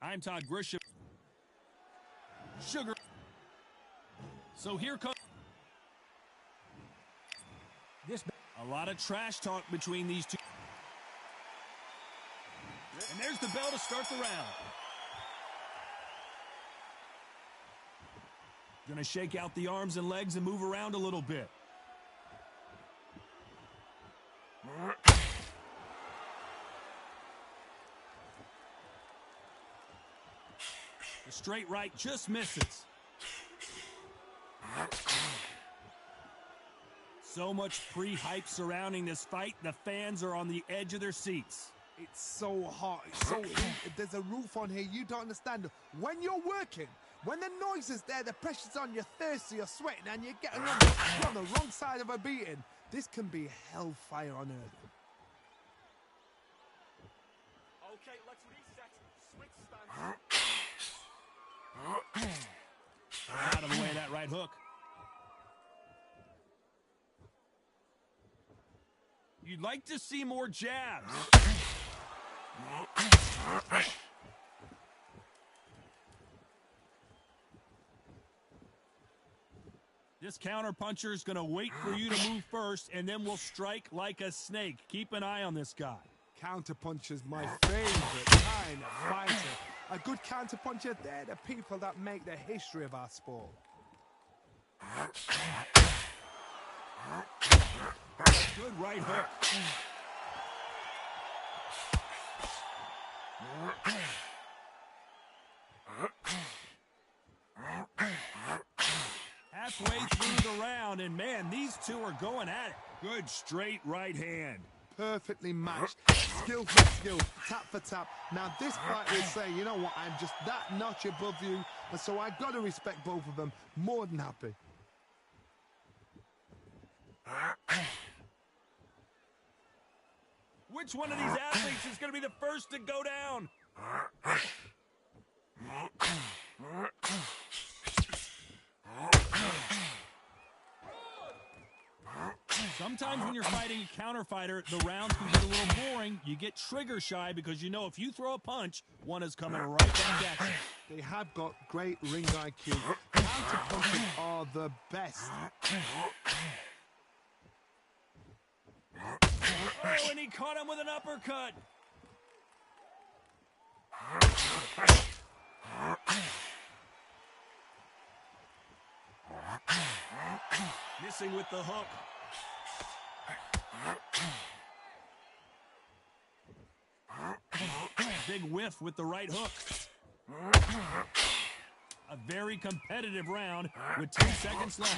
I'm Todd Grisham. Sugar. So here comes this. A lot of trash talk between these two. And there's the bell to start the round. Gonna shake out the arms and legs and move around a little bit. The straight right just misses. So much pre-hype surrounding this fight, the fans are on the edge of their seats. It's so hot, it's so heated. There's a roof on here, you don't understand. When you're working, when the noise is there, the pressure's on, you're thirsty, you're sweating, and you're getting on the wrong side of a beating. This can be hellfire on earth. Okay, let's reset. Switch stance. Out of the way of that right hook. You'd like to see more jabs. This counterpuncher is going to wait for you to move first, and then will strike like a snake. Keep an eye on this guy. Counterpuncher's my favorite kind of fighter. A good counterpuncher, they're the people that make the history of our sport. Good right hook. Halfway through the round, and man, these two are going at it. Good straight right hand. Perfectly matched, skill for skill, tap for tap. Now this fight will say, you know what, I'm just that notch above you, and so I got to respect both of them. More than happy. Which one of these athletes is going to be the first to go down? Sometimes when you're fighting a counter fighter, the rounds can get a little boring. You get trigger shy because you know if you throw a punch, one is coming right back at you. They have got great ring IQ. Counter punches are the best. Oh, and he caught him with an uppercut. Missing with the hook. Big whiff with the right hook. A very competitive round with 10 seconds left.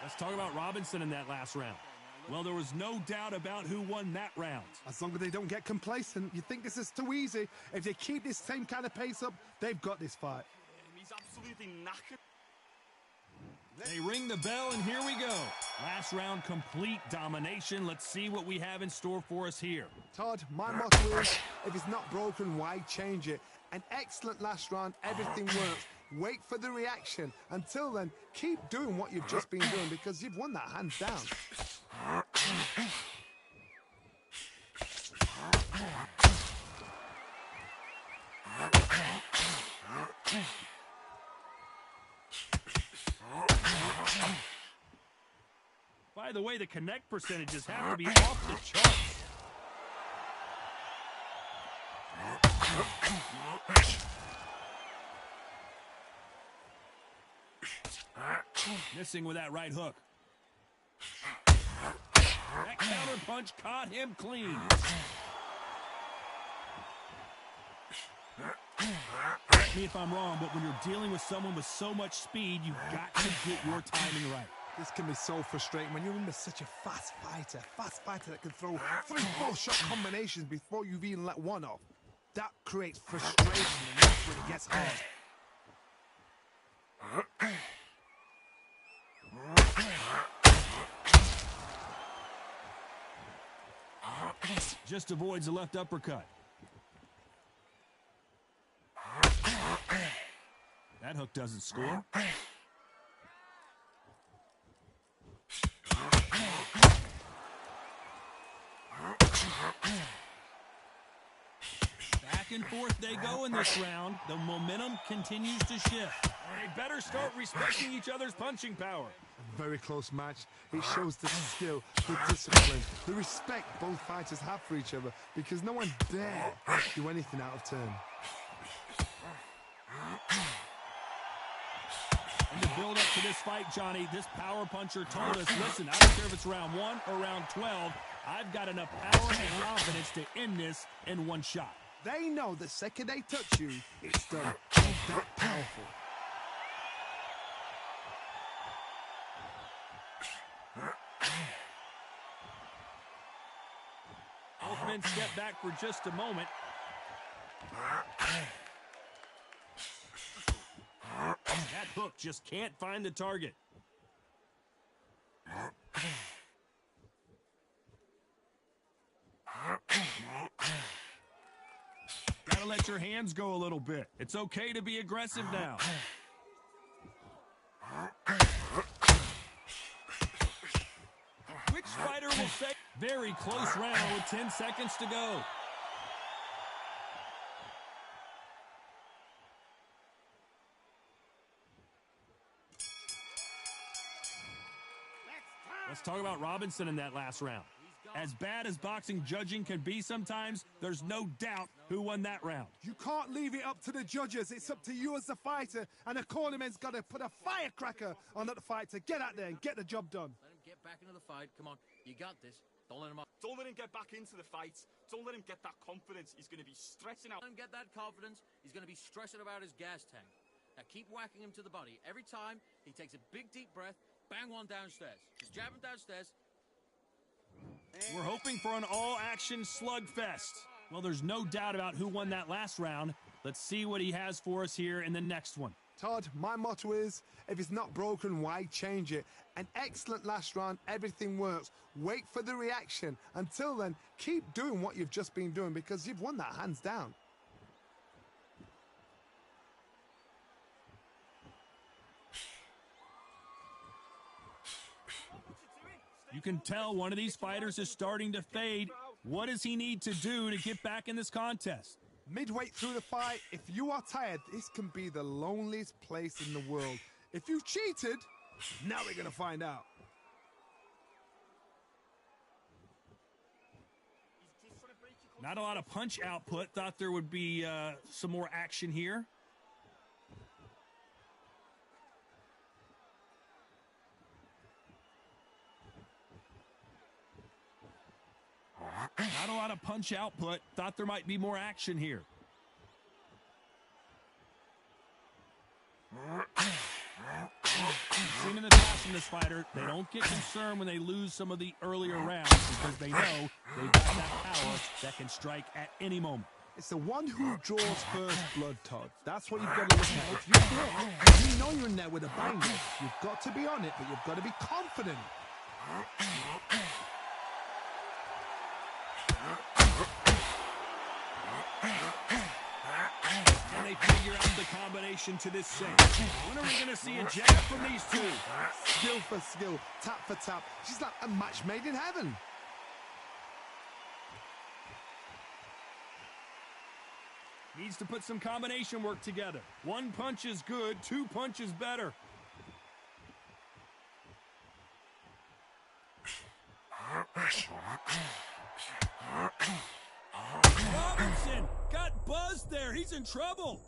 Let's talk about Robinson in that last round. Well, there was no doubt about who won that round. As long as they don't get complacent, you think this is too easy. If they keep this same kind of pace up, they've got this fight. He's absolutely knackered. They ring the bell, and here we go. Last round, complete domination. Let's see what we have in store for us here. Todd, my motto is, if it's not broken, why change it? An excellent last round, everything works. Wait for the reaction. Until then, keep doing what you've just been doing because you've won that hands down. By the way, the connect percentages have to be off the charts. Missing with that right hook. That counter punch caught him clean. Correct me if I'm wrong, but when you're dealing with someone with so much speed, you've got to get your timing right. This can be so frustrating when you're under such a fast fighter that can throw 3-4 shot combinations before you've even let one off. That creates frustration, and that's when it gets hard. Just avoids the left uppercut. That hook doesn't score. Back and forth they go in this round. The momentum continues to shift. They better start respecting each other's punching power. A very close match. It shows the skill, the discipline, the respect both fighters have for each other, because no one dare do anything out of turn. And to build up to this fight, Johnny, this power puncher told us, listen, I don't care if it's round 1 or round 12, I've got enough power and confidence to end this in one shot. They know the second they touch you, it's done. That powerful. Both men step back for just a moment. That hook just can't find the target. Gotta let your hands go a little bit. It's okay to be aggressive now. Which fighter will say? Very close round with 10 seconds to go. Let's talk about Robinson in that last round. As bad as boxing judging can be sometimes, there's no doubt who won that round. You can't leave it up to the judges. It's up to you as the fighter, and the cornerman's got to put a firecracker on that fighter. Get out there and get the job done. Let him get back into the fight. Come on, you got this. Don't let him up. Don't let him get back into the fight. Don't let him get that confidence. He's going to be stressing out. Let him get that confidence. He's going to be stressing about his gas tank. Now keep whacking him to the body. Every time he takes a big deep breath, bang one downstairs. Just jab him downstairs. We're hoping for an all-action slugfest. Well, there's no doubt about who won that last round. Let's see what he has for us here in the next one. Todd, my motto is, if it's not broken, why change it? An excellent last round, everything works. Wait for the reaction. Until then, keep doing what you've just been doing, because you've won that hands down. You can tell one of these fighters is starting to fade. What does he need to do to get back in this contest? Midway through the fight, if you are tired, this can be the loneliest place in the world. If you cheated, now we're going to find out. Not a lot of punch output. Thought there would be some more action here. Not a lot of punch output. Thought there might be more action here. We've seen in the past from this fighter, they don't get concerned when they lose some of the earlier rounds because they know they've got that power that can strike at any moment. It's the one who draws first blood, Todd. That's what you've got to look at. If you draw, you know you're in there with a bang. You've got to be on it, but you've got to be confident. Can they figure out the combination to this cinch? When are we going to see a jab from these two? Skill for skill, tap for tap. She's like a match made in heaven. Needs to put some combination work together. One punch is good, two punches better. Robinson got buzzed there. He's in trouble.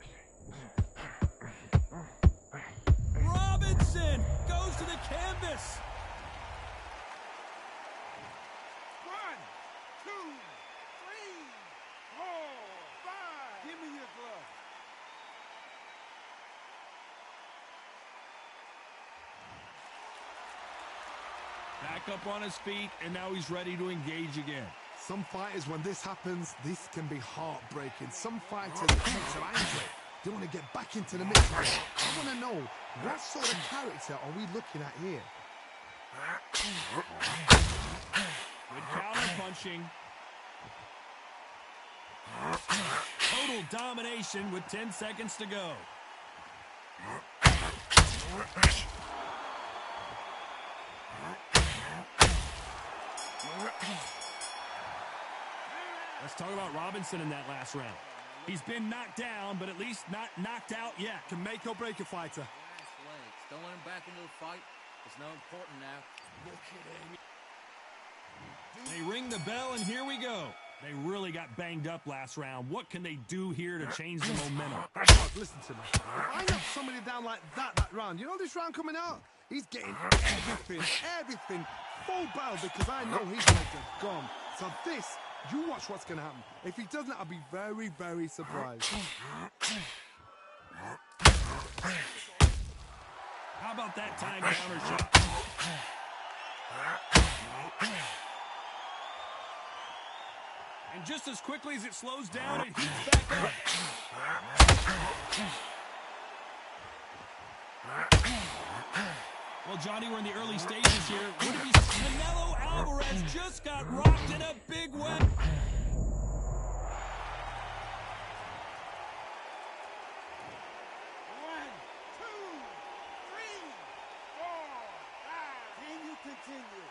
Robinson goes to the canvas. 1, 2, 3, 4, 5. Give me your glove. Back up on his feet, and now he's ready to engage again. Some fighters, when this happens, this can be heartbreaking. Some fighters are angry. They want to get back into the mix. I want to know, what sort of character are we looking at here? Good counter punching. Total domination with 10 seconds to go. Let's talk about Robinson in that last round. He's been knocked down, but at least not knocked out yet. Can make or break a fighter. Last legs. Don't let him back into the fight. It's no important now. Look at him. They ring the bell, and here we go. They really got banged up last round. What can they do here to change the momentum? Listen to me. I knocked somebody down like that round. You know this round coming out? He's getting everything full barrel because I know he's going to gone. So this, you watch what's going to happen. If he doesn't, I'll be very, very surprised. How about that time counter shot? And just as quickly as it slows down, it heats back up. Well, Johnny, we're in the early stages here. What have you seen? Canelo Alvarez just got rocked in a big way. 1, 2, 3, 4, 5. Can you continue?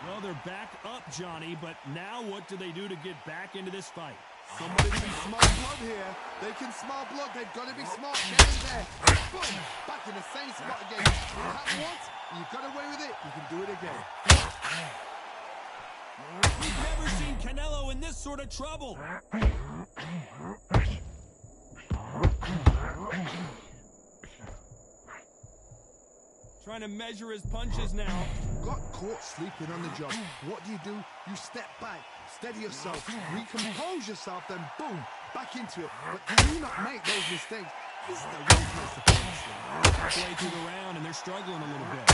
Well, they're back up, Johnny, but now what do they do to get back into this fight? Somebody be smart blood here. They can smell blood. They've got to be smart. Get in there. Boom. Back in the same spot again. You have once, you got away with it. You can do it again. We've never seen Canelo in this sort of trouble. Trying to measure his punches now. Got caught sleeping on the job. What do? You step back, steady yourself, recompose yourself, then boom, back into it. But do not make those mistakes. This is the real place to focus. Halfway through the round, and they're struggling a little bit.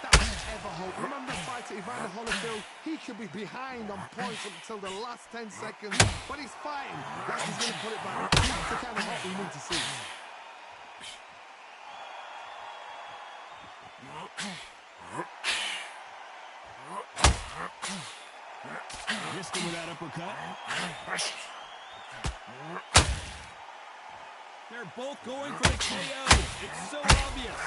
That was ever hope. Remember the fight at Evander Holyfield? He could be behind on points until the last 10 seconds, but he's fighting like he's going to put it back. That's the kind of hope we need to see. Missed him with that uppercut. They're both going for the KO. It's so obvious.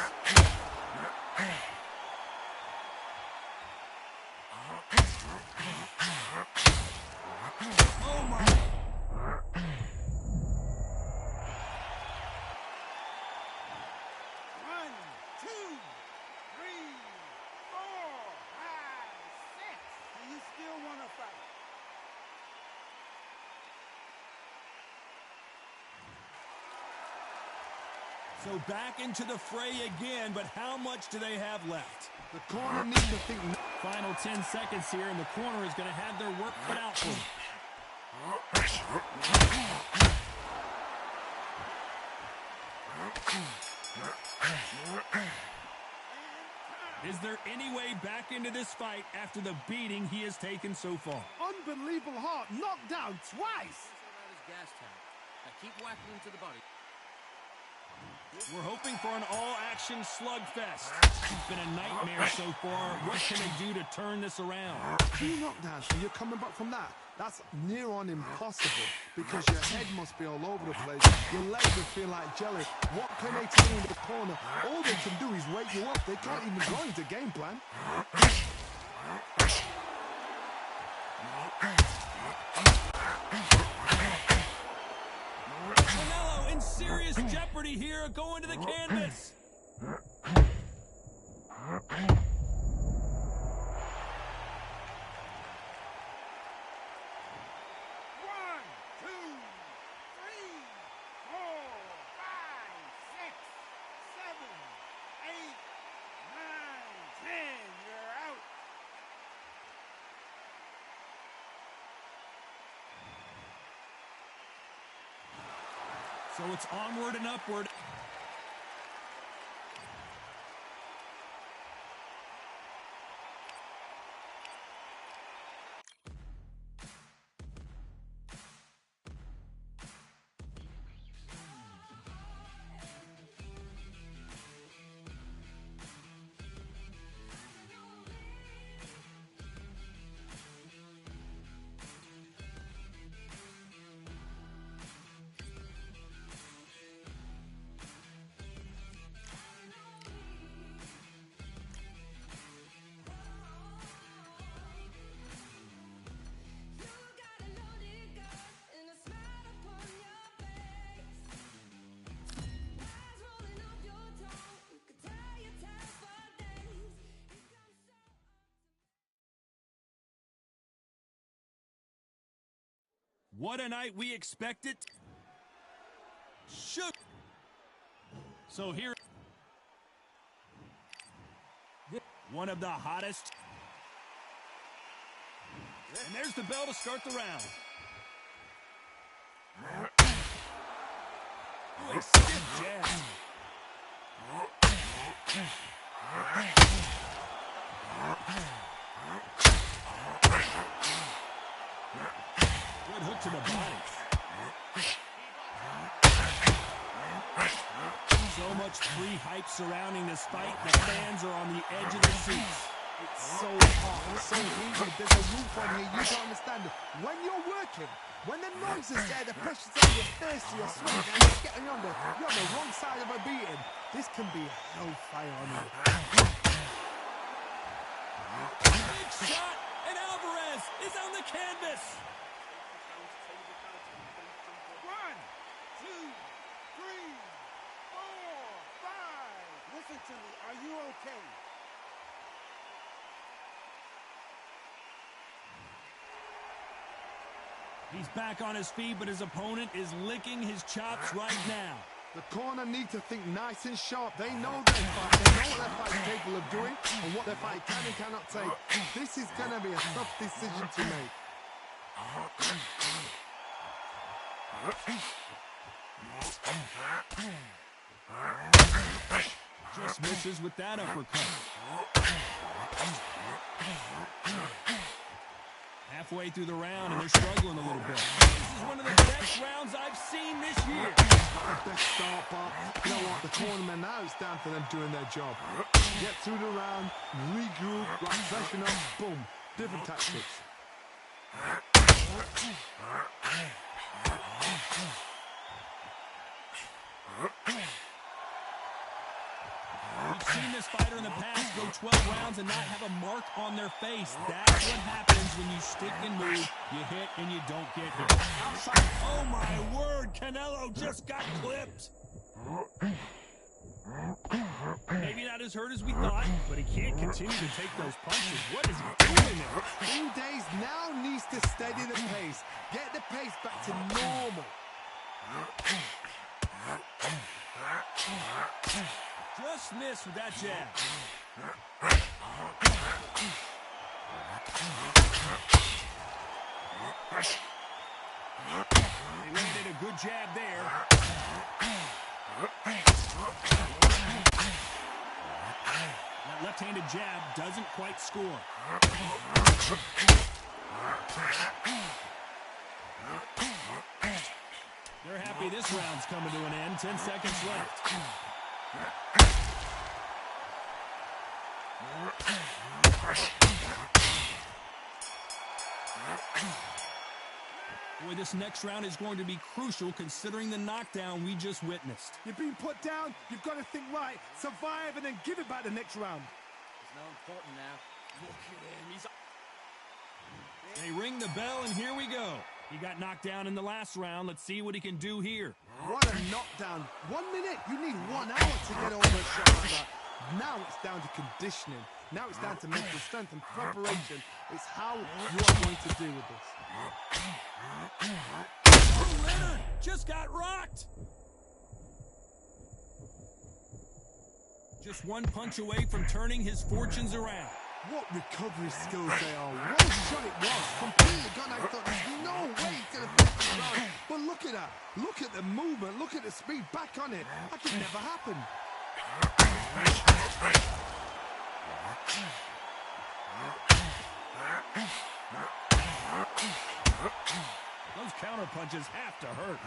Oh my. 1, 2, 3, 4, 5, 6. Do you still want to fight? So back into the fray again, but how much do they have left? The corner needs to think. Final 10 seconds here, and the corner is going to have their work cut out for them. Is there any way back into this fight after the beating he has taken so far? Unbelievable heart, knocked down twice. About his gas tank. Now keep whacking him to the body. We're hoping for an all-action slugfest. It's been a nightmare so far. What can they do to turn this around? 2 knockdowns, and you're coming back from that. That's near on impossible because your head must be all over the place. Your legs will feel like jelly. What can they tell you in the corner? All they can do is wake you up. They can't even go into game plan. Canelo in serious jeopardy here, going to the canvas. 10, you're out. So it's onward and upward. What a night we expected. Shoot. So here, one of the hottest. And there's the bell to start the round. Ooh, a stiff jab. Good hook to the body. So much free hype surrounding this fight. The fans are on the edge of their seats. It's so hot, it's so heated. There's a roof on here, you don't understand. When you're working, when the noise is there, the pressure's on, you're thirsty, you're sweating, and you're getting under. You're on the wrong side of a beating. This can be hellfire on you. Big shot, and Alvarez is on the canvas. 1, 2, 3, 4, 5. Listen to me. Are you okay? He's back on his feet, but his opponent is licking his chops right now. The corner need to think nice and sharp. They know their fight. They know what their fight's capable of doing and what their fight can and cannot take. This is going to be a tough decision to make. Just misses with that uppercut. Halfway through the round, and they're struggling a little bit. This is one of the best rounds I've seen this year. Best start, but you know what? The tournament now is down to them doing their job. Get through the round, regroup, right, freshen up, boom. Different tactics. We've seen this fighter in the past go 12 rounds and not have a mark on their face. That's what happens when you stick and move, you hit and you don't get hit. Oh my word, Canelo just got clipped. Maybe not as hurt as we thought, but he can't continue to take those punches. What is he doing there? 2 days now needs to steady the pace. Get the pace back to normal. Just missed with that jab. They landed a good jab there. That left-handed jab doesn't quite score. They're happy this round's coming to an end. 10 seconds left. Boy, this next round is going to be crucial considering the knockdown we just witnessed. You've been put down, you've got to think right, survive and then give it back the next round. It's no important now. Look at him. He's... They ring the bell, and here we go. He got knocked down in the last round. Let's see what he can do here. What a knockdown. 1 minute, you need 1 hour to get over a shot like that. Now it's down to conditioning. Now it's down to mental strength and preparation. It's how you are going to deal with this. Oh, Leonard just got rocked. Just one punch away from turning his fortunes around. What recovery skills they are. What a shot it was. Completely gone. I thought there's no way he's going to finish the round. But look at that. Look at the movement. Look at the speed. Back on it. That could never happen. Those counter punches have to hurt.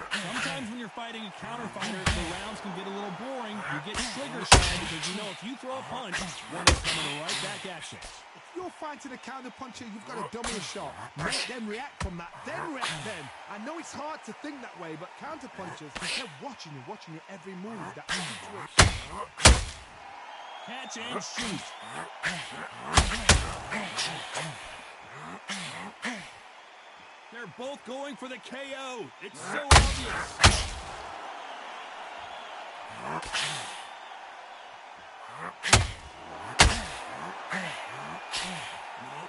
Sometimes when you're fighting a counter fighter, the rounds can get a little boring. You get trigger shy because you know if you throw a punch, one is coming right back at you. If you're fighting a counter puncher, you've got to dummy a shot. Make them react from that, then react then. I know it's hard to think that way, but counter punchers, they're watching you every move. That every twitch. Catch and shoot. They're both going for the KO. It's so obvious.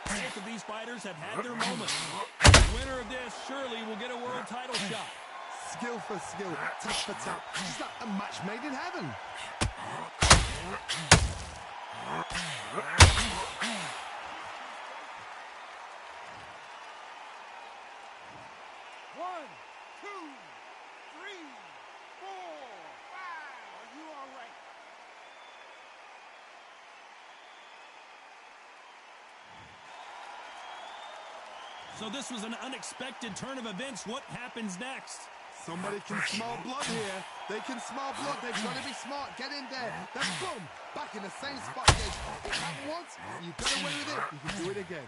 Both of these fighters have had their moments. Winner of this surely will get a world title shot. Skill for skill, tap for tap. Just like a match made in heaven. One, two, three, four, five. Are you all right? So this was an unexpected turn of events. What happens next? Somebody can smell blood here. They can smell blood. They've got to be smart. Get in there. Then boom, back in the same spot. It happened once. You got away with it. You can do it again.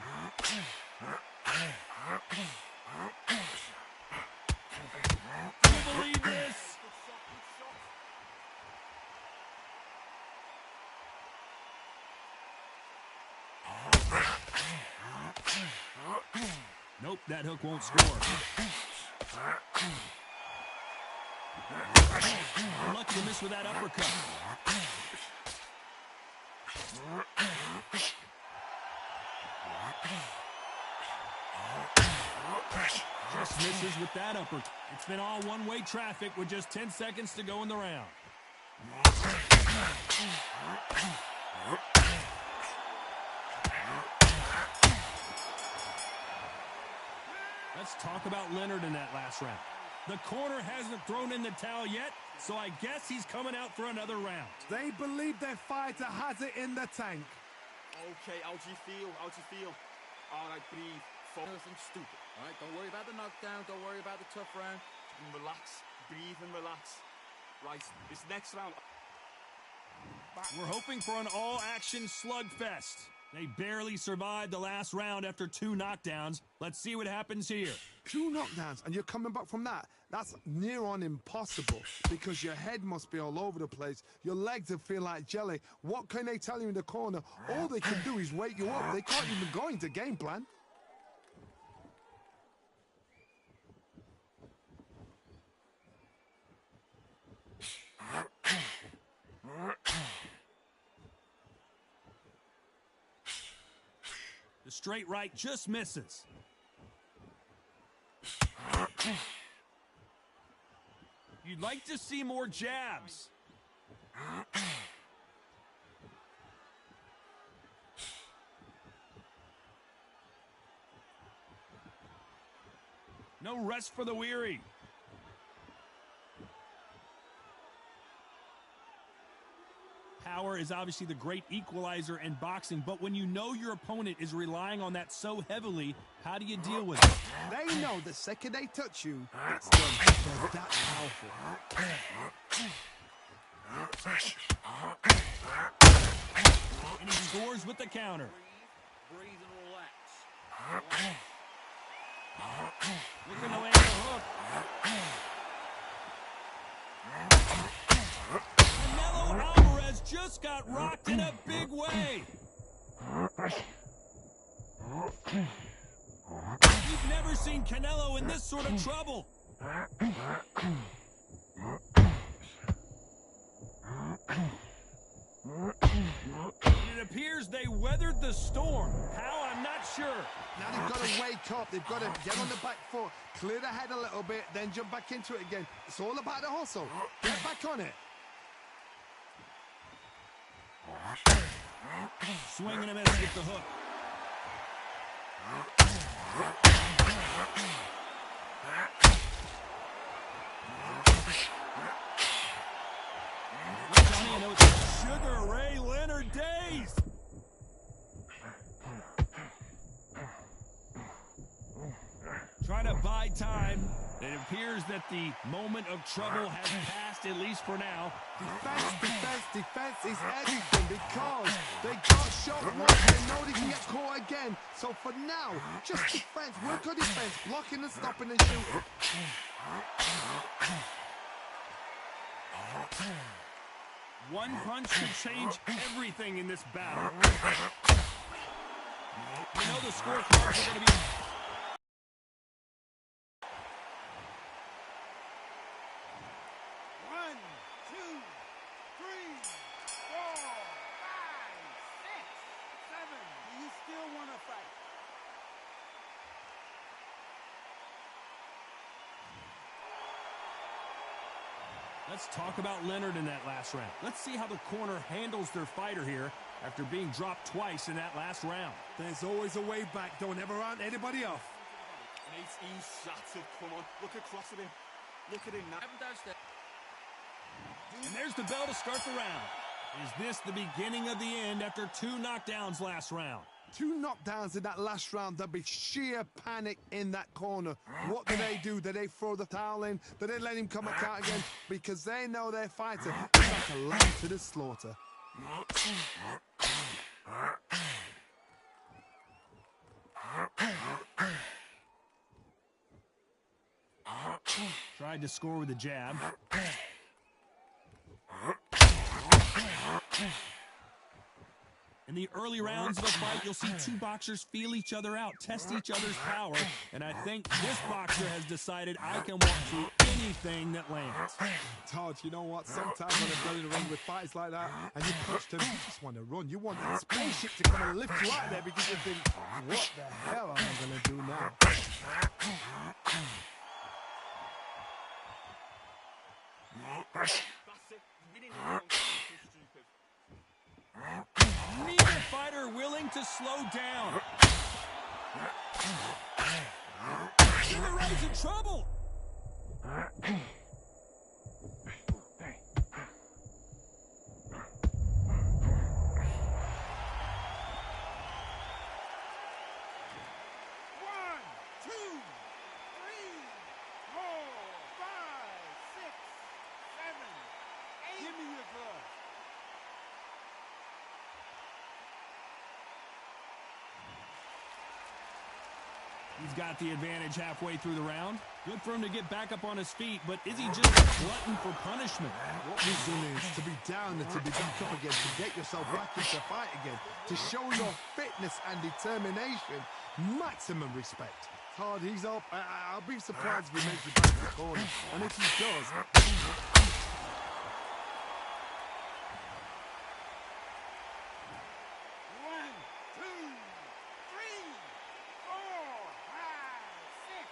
Can you believe this? Nope, that hook won't score. Lucky to miss with that uppercut. Just misses with that uppercut. It's been all one-way traffic with just 10 seconds to go in the round. Let's talk about Leonard in that last round. The corner hasn't thrown in the towel yet, so I guess he's coming out for another round. They believe their fighter has it in the tank. Okay, how do you feel? How do you feel? All right, breathe. Nothing stupid. All right, don't worry about the knockdown. Don't worry about the tough round. And relax. Breathe and relax. Right, this next round. We're hoping for an all-action slugfest. They barely survived the last round after 2 knockdowns. Let's see what happens here. 2 knockdowns, and you're coming back from that. That's near on impossible because your head must be all over the place. Your legs will feel like jelly. What can they tell you in the corner? All they can do is wake you up. They can't even go into game plan. The straight right just misses. You'd like to see more jabs. No rest for the weary. Power is obviously the great equalizer in boxing, but when you know your opponent is relying on that so heavily, how do you deal with it? They know the second they touch you, it's done. They're that powerful. And he scores with the counter. Breathe and relax. Looking to land the hook. Canelo Alvarez just got rocked in a big way. You've never seen Canelo in this sort of trouble. It appears they weathered the storm. How? I'm not sure. Now they've got to wake up. They've got to get on the back foot, clear the head a little bit, then jump back into it again. It's all about the hustle. Get back on it. Swing and a miss with the hook. Johnny, I know it's Sugar Ray Leonard days. Trying to buy time. It appears that the moment of trouble has passed, at least for now. Defense is everything because they got shot once. They know they can get caught again. So for now, just defense. Work on defense. Blocking and stopping and shooting. One punch could change everything in this battle. You know the scorecards are going to be... Let's talk about Leonard in that last round. Let's see how the corner handles their fighter here after being dropped twice in that last round. There's always a way back. Don't ever round anybody off. He's shattered. Come on, look across at him. Look at him now. Have him downstairs. And there's the bell to start the round. Is this the beginning of the end after 2 knockdowns last round? 2 knockdowns in that last round. There'll be sheer panic in that corner. What do? Do they throw the towel in? Do they let him come back out again? Because they know their fighter is like a lamb to the slaughter. Tried to score with a jab. In the early rounds of a fight, you'll see 2 boxers feel each other out, test each other's power, and I think this boxer has decided I can walk through anything that lands. Todd, you know what? Sometimes when I go in the ring with fights like that, and you push them, you just want to run. You want that spaceship to come and lift you out there because you think, what the hell am I going to do now? That's it. Winning the round is too stupid. Neither fighter willing to slow down. Either one's in trouble. One, two, three, four, five, six, seven, eight. Give me your glove. He's got the advantage halfway through the round. Good for him to get back up on his feet, but is he just a glutton for punishment? What wisdom is to be down and to be back up again, to get yourself back into the fight again, to show your fitness and determination. Maximum respect. Todd, he's up. I'll be surprised if he makes it back to the corner. And if he does... One, two, three, four, five, six,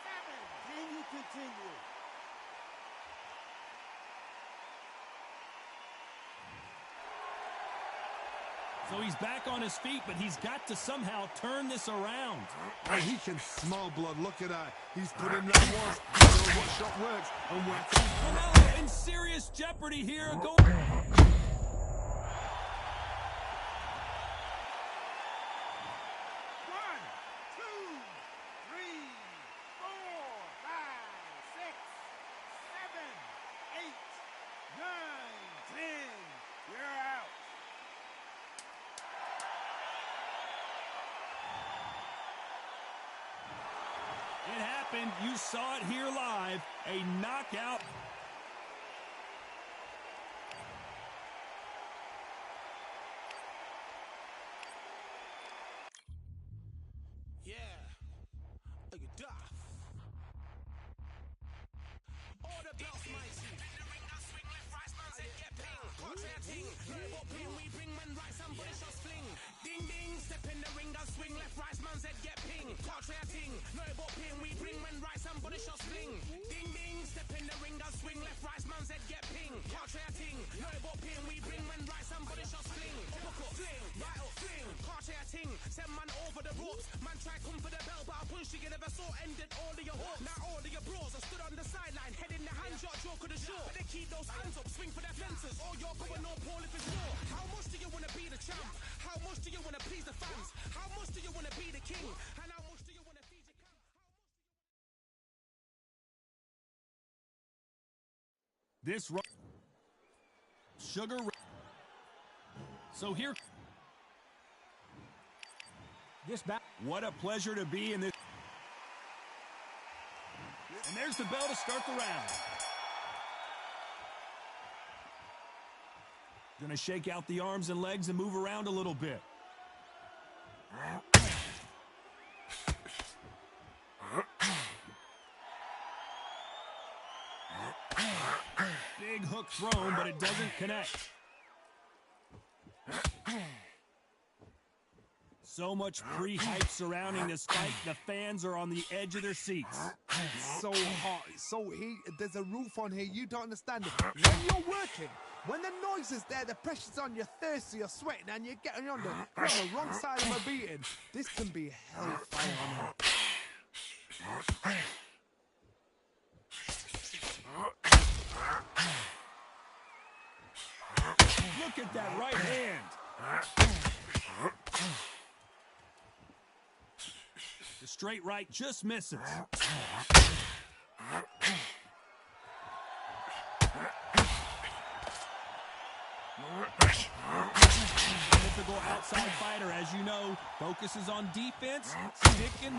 seven. Can you continue? So he's back on his feet, but he's got to somehow turn this around. Oh, he can smell blood. Look at that. He's put in that once. He knows what shot works and where to... Canelo in serious jeopardy here. One, two, three, four, five, six, seven, eight, nine, 10. You're out. It happened. You saw it here live. A knockout. Yeah. Are you duff? Order belts, mighty. Swing left, right, spans and get ping. Contrary ting. What ping we bring when right, somebody shots fling. Ding ding, step in the ring and swing left, right, man's head get ping. Contrary ting. No but ping we bring when right, somebody shots fling. Ding ding, step in the ring and swing left, right, man's head get ping. Contrary ting. No but ping we bring when right, somebody shots fling. Uppercut, fling, right up, fling. Contrary ting. Send man over the ropes. Man try come for the bell, but I punch you never saw ended all of your hopes. Now all of your bros are stood on the sideline, head in the hand shot, joke of the show. But they keep those hands up, swing for their fences. Or you're going no Paul if it's war. How much do you want to be the champ? How much do you want to please the fans? How much do you want to be the king? And how much do you want to feed your camp? This Sugar. So here. This back. What a pleasure to be in this. And there's the bell to start the round. Gonna shake out the arms and legs and move around a little bit. Big hook thrown, but it doesn't connect. So much pre-hype surrounding this fight, the fans are on the edge of their seats. It's so hot, it's so heated, there's a roof on here, you don't understand it. When you're working, when the noise is there, the pressure's on, you're thirsty, you're sweating, and you're getting you're on the wrong side of a beating. This can be hellfire on it. Look at that right hand. The straight right just misses. Typical outside fighter, as you know, focuses on defense, stick and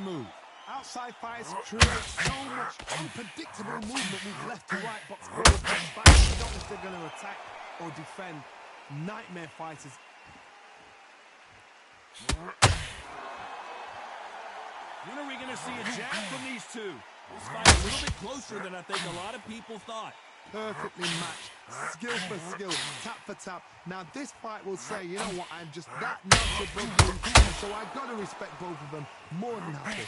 move. Outside fighters create so much unpredictable movement with left to right, but forward to back. You don't know if they're going to attack or defend. Nightmare fighters. When are we going to see a jab from these two? This fight a little bit closer than I think a lot of people thought. Perfectly matched, skill for skill, tap for tap. Now this fight will say, you know what, I'm just that notch above you, and so I've got to respect both of them more than happy.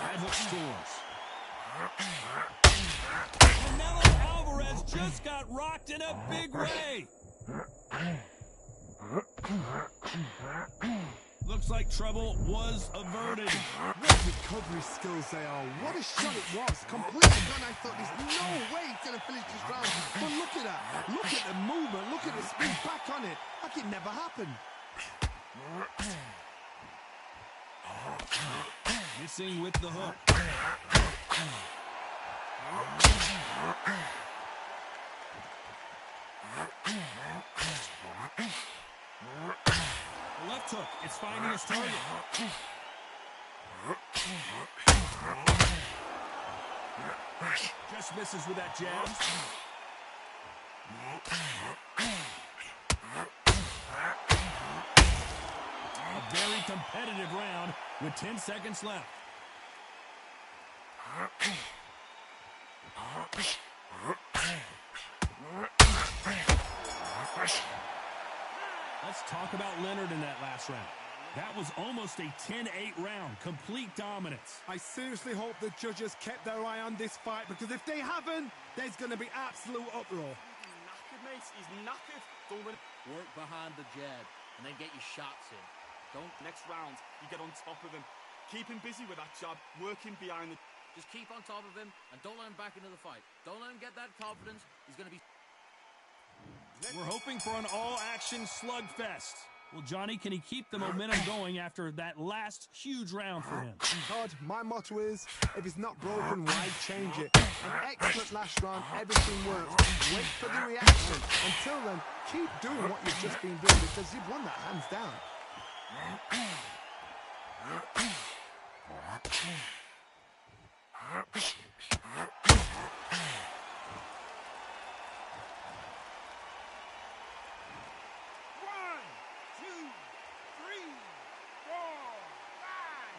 Right hook scores. Canelo Alvarez just got rocked in a big way. Looks like trouble was averted. What recovery skills they are. What a shot it was. Completely done. I thought there's no way he's going to finish this round. But look at that. Look at the movement. Look at the speed back on it. Like it never happened. Missing with the hook. The left hook, it's finding its target. Just misses with that jab. A very competitive round with 10 seconds left. Let's talk about Leonard in that last round. That was almost a 10-8 round, complete dominance. I seriously hope the judges kept their eye on this fight, because if they haven't, there's going to be absolute uproar. Knackered, mate. He's knackered. Don't let him Work behind the jab and then get your shots in. Don't next round, you get on top of him. Keep him busy with that jab, working behind the... just keep on top of him and don't let him back into the fight. Don't let him get that confidence. He's going to be... We're hoping for an all-action slugfest. Well, Johnny, can he keep the momentum going after that last huge round for him? Todd, my motto is, if it's not broken, why change it? An excellent last round, everything works. Wait for the reaction. Until then, keep doing what you've just been doing, because you've won that hands down.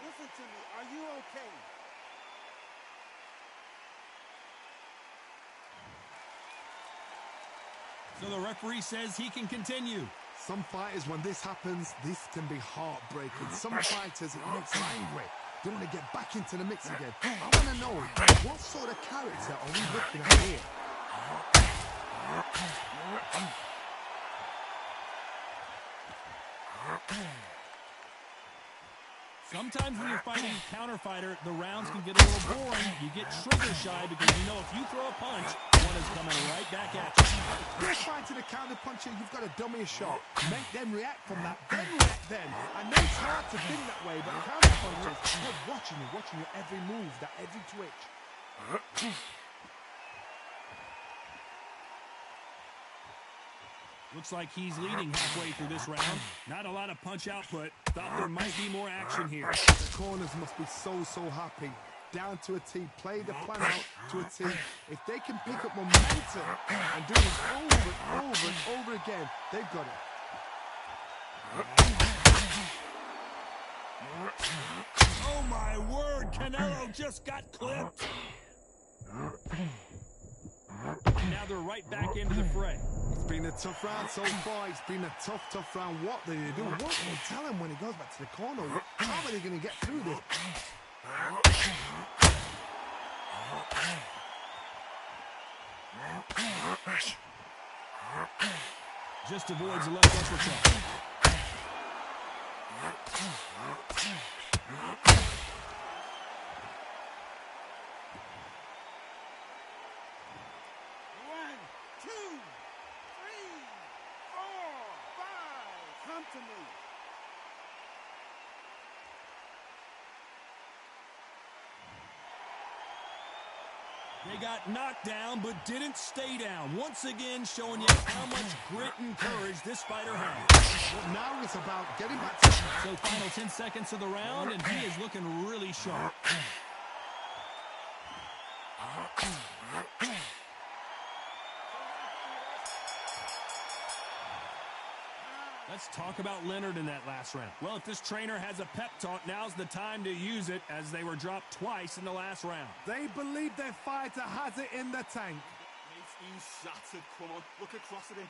Listen to me. Are you okay? So the referee says he can continue. Some fighters, when this happens, this can be heartbreaking. Some fighters, it makes them angry. They want to get back into the mix again. I want to know, what sort of character are we looking at here? Sometimes when you're fighting a counter fighter, the rounds can get a little boring. You get trigger shy because you know if you throw a punch, one is coming right back at you. You're fighting a counter puncher, you've got to dummy a shot. Make them react from that, then react then. I know it's hard to think that way, but counter punchers, they're watching your every move, that every twitch. Looks like he's leading halfway through this round. Not a lot of punch output. Thought there might be more action here. The corners must be so happy. Down to a T. Play the plan out to a T. If they can pick up momentum and do this over and over again, they've got it. Oh my word, Canelo just got clipped. Now they're right back into the fray. It's been a tough round so far. It's been a tough round. What do they do? What do they tell him when he goes back to the corner? How are they going to get through this? Just avoids the left uppercut. One, two, three, four, five. Come to me. They got knocked down, but didn't stay down. Once again, showing you how much grit and courage this fighter has. But now it's about getting back to... So final 10 seconds of the round, and he is looking really sharp. Let's talk about Leonard in that last round. Well, if this trainer has a pep talk, now's the time to use it, as they were dropped twice in the last round. They believe their fighter has it in the tank. Mate, he's shattered. Come on, look across at him.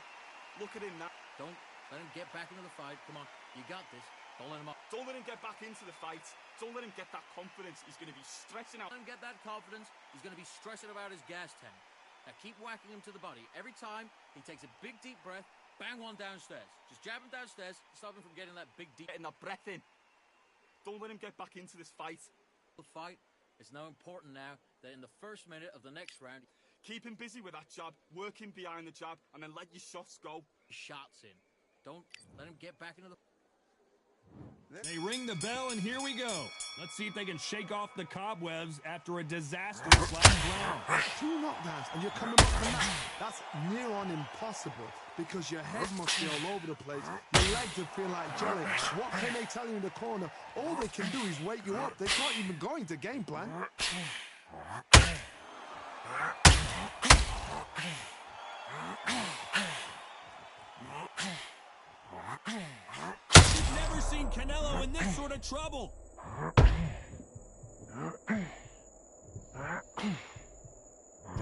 Look at him now. Don't let him get back into the fight. Come on, you got this. Don't let him up. Don't let him get back into the fight. Don't let him get that confidence. He's going to be stressing out. Let him get that confidence. He's going to be stressing about his gas tank. Now keep whacking him to the body. Every time he takes a big deep breath, bang one downstairs. Just jab him downstairs, stop him from getting that big deep... Getting that breath in. Don't let him get back into this fight. The fight is now important now that in the first minute of the next round, Keep him busy with that jab, work him behind the jab, and then let your shots go. shots in. Don't let him get back into the... They ring the bell, and here we go. Let's see if they can shake off the cobwebs after a disastrous last round. 2 knockdowns, and you're coming back from that. That's near on impossible, because your head must be all over the place. Your legs will feel like jelly. What can they tell you in the corner? All they can do is wake you up. They can't even go into game plan. You've never seen Canelo in this sort of trouble.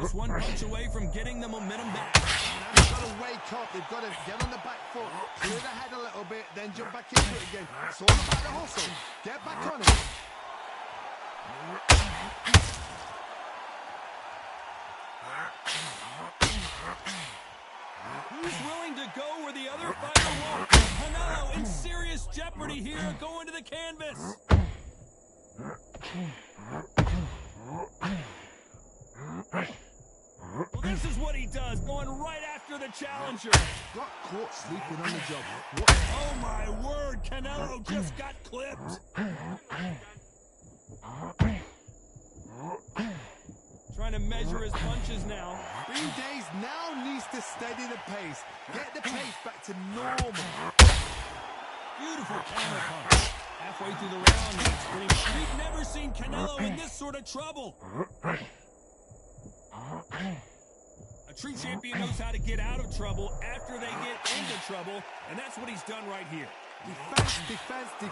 Just one punch away from getting the momentum back. Now they've got to wake up. They've got to get on the back foot, clear the head a little bit, then jump back into it again. It's all about the hustle. Get back on it. Who's willing to go where the other fighter won't? Canelo in serious jeopardy here, going to the canvas. Well, this is what he does, going right after the challenger. Got caught sleeping on the job. What? Oh my word, Canelo just got clipped. Trying to measure his punches now. Green Days now needs to steady the pace. Get the pace back to normal. Beautiful counter punch. Halfway through the round, he's getting... We've never seen Canelo in this sort of trouble. A true champion knows how to get out of trouble after they get into trouble, and that's what he's done right here. Defense is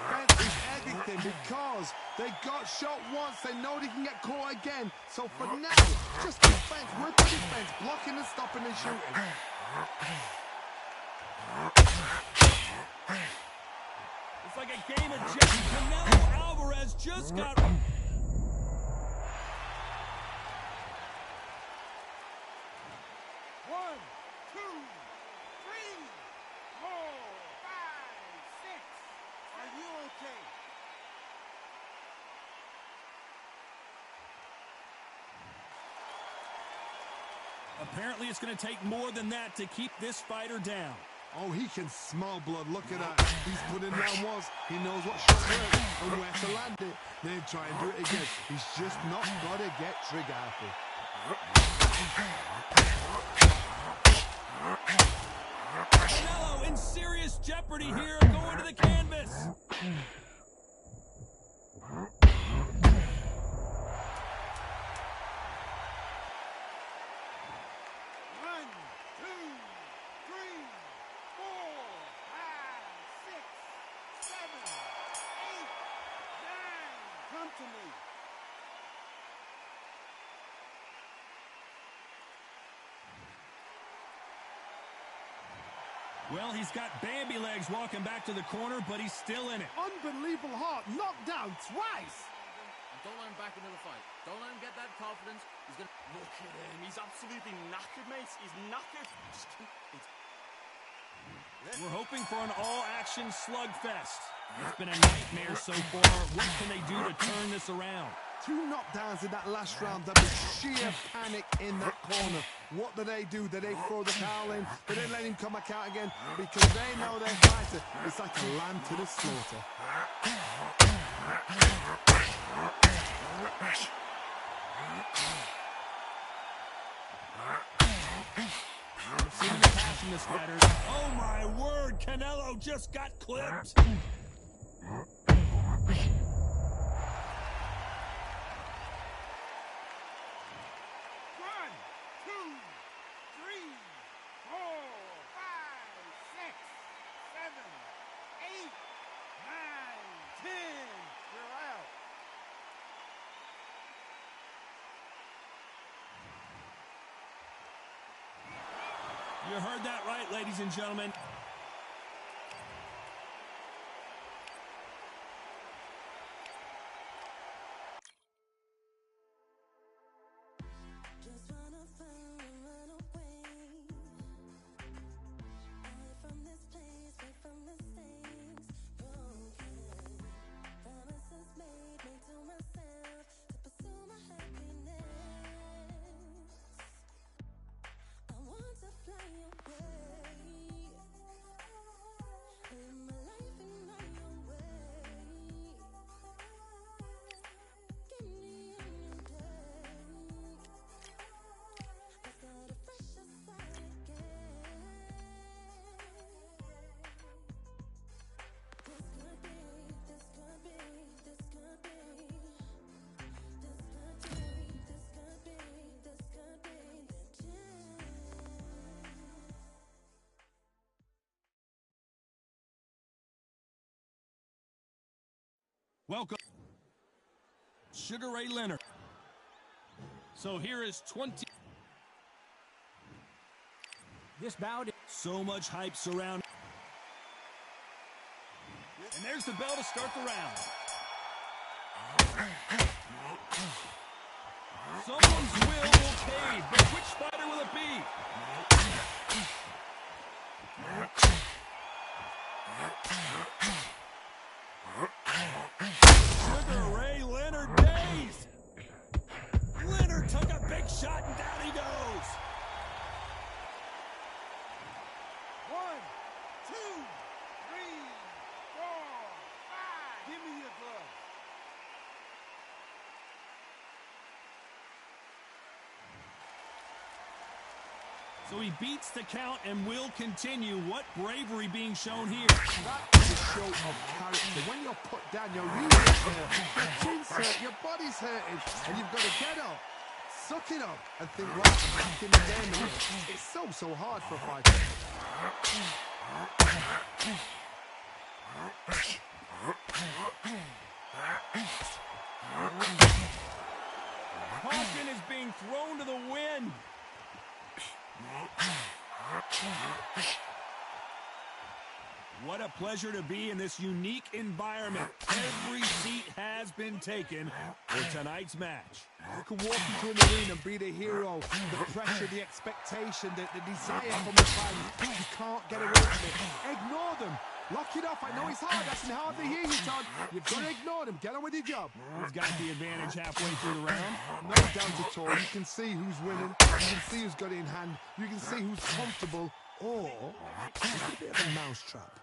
everything, because they got shot once. They know they can get caught again. So for now, just defense, work the defense, blocking and stopping and shooting. It's like a game of chess. Canelo Alvarez just got... One, two, three, four, five, six. Are you okay? Apparently, it's going to take more than that to keep this fighter down. Oh, he can smell blood. Look at that. He's put in round once. He knows what shot works and where to land it. Then try and do it again. He's just not got to get trigger happy. Canelo in serious jeopardy here, going to the canvas. One, two, three, four, five, six, seven, eight, nine. Come to me. Well, he's got Bambi legs walking back to the corner, but he's still in it. Unbelievable heart, knocked down twice. And don't let him back into the fight. Don't let him get that confidence. He's gonna Look at him. He's absolutely knackered, mate. He's knackered. We're hoping for an all-action slugfest. It's been a nightmare so far. What can they do to turn this around? 2 knockdowns in that last round. There was sheer panic in that corner. What do? Do they throw the towel in? Do they let him come back out again? Because they know their fighter is like a lamb to the slaughter. Seen the passion this fighter. Oh my word, Canelo just got clipped. 10. You're out. You heard that right, ladies and gentlemen. Just wanna find and run away. Away from this place, away from the things broken. Promises made to myself to pursue my happiness. I want to fly away. Live my life in my own way. Give me a new day. I start a fresh start again. This could be, this could be, this could be. This could be, this could be, this could be the chance. Welcome, Sugar Ray Leonard. So here is 20. This bout. So much hype surrounding. And there's the bell to start the round. Someone's will cave, but which fighter will it be? Sugar Ray Leonard dazed. Leonard took a big shot and down he goes. 1, 2, 3, 4, 5. Give me your glove. So he beats the count and will continue. What bravery being shown here. That is a show of character. When you're put down, your knees hurt, your chin's hurt, your body's hurting, and you've got to get up, suck it up, and think, right, I'm back in the game again. It's so hard for a fighter. Caution is being thrown to the wind. What a pleasure to be in this unique environment. Every seat has been taken for tonight's match. You can walk into an arena and be the hero, the pressure, the expectation, the desire from the fans. You can't get away from it. Ignore them. Lock it off. I know it's hard. That's hard to hear you, Todd. You've got to ignore them. Get on with your job. He's got the advantage halfway through the round. No doubt at all. You can see who's winning. You can see who's got it in hand. You can see who's comfortable. Or it's a bit of a mousetrap.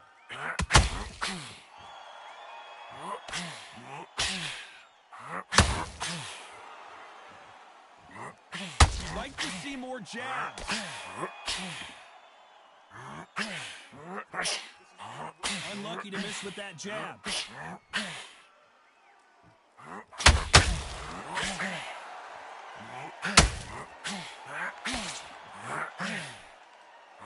Like to see more jabs. Unlucky to miss with that jab.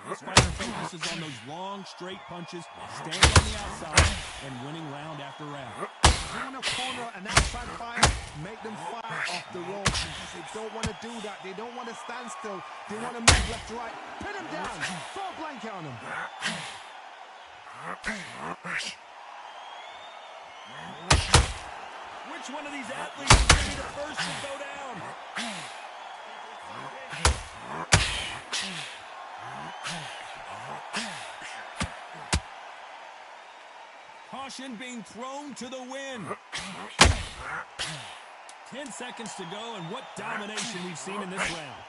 This fighter focuses on those long, straight punches, standing on the outside, and winning round after round. You want to corner an outside fighter? Make them fight off the ropes. They don't want to do that. They don't want to stand still. They want to move left to right. Pin them down. Throw a blanket on them. Which one of these athletes is going to be the first to go down? Caution being thrown to the wind. 10 seconds to go, and what domination we've seen in this round.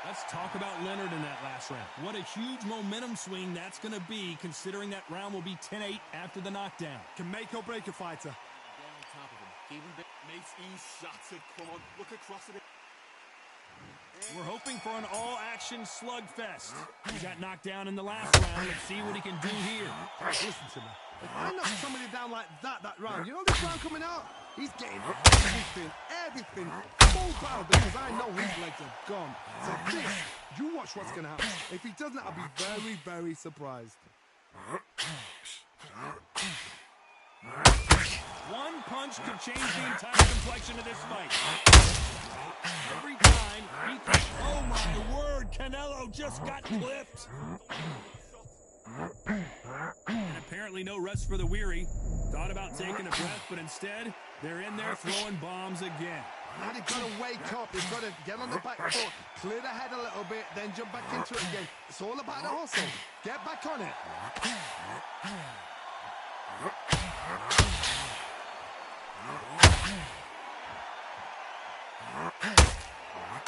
Let's talk about Leonard in that last round. What a huge momentum swing that's going to be, considering that round will be 10-8 after the knockdown. Can make or break a fighter. Get on top of him. Keep him big. Mate, he's shattered. Come on, look across at it. We're hoping for an all-action slugfest. He got knocked down in the last round. Let's see what he can do here. Listen to me. If I knock somebody down like that round, you know this round coming out? He's getting everything full power because I know his legs are gone. So this, you watch what's going to happen. If he doesn't, I'll be very, very surprised. One punch could change the entire complexion of this fight. Every time he thinks, oh my word, Canelo just got clipped. And apparently no rest for the weary. Thought about taking a breath, but instead, they're in there throwing bombs again. Now they've got to wake up. They've got to get on the back foot, clear the head a little bit, then jump back into it again. It's all about the hustle. Get back on it.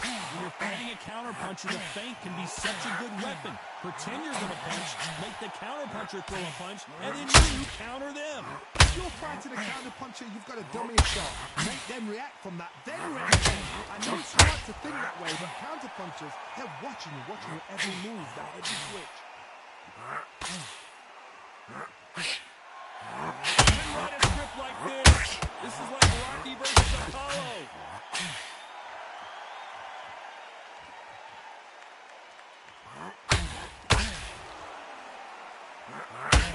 When you're fighting a counterpuncher, the feint can be such a good weapon. Pretend you're going to punch, make the counterpuncher throw a punch, and then you counter them. If you're fighting a counterpuncher, you've got to dummy a shot. Make them react from that, then react from it. I know it's hard to think that way, but counterpunchers, they're watching you every move, that every switch. Couldn't write a script like this. This is like Rocky versus Apollo.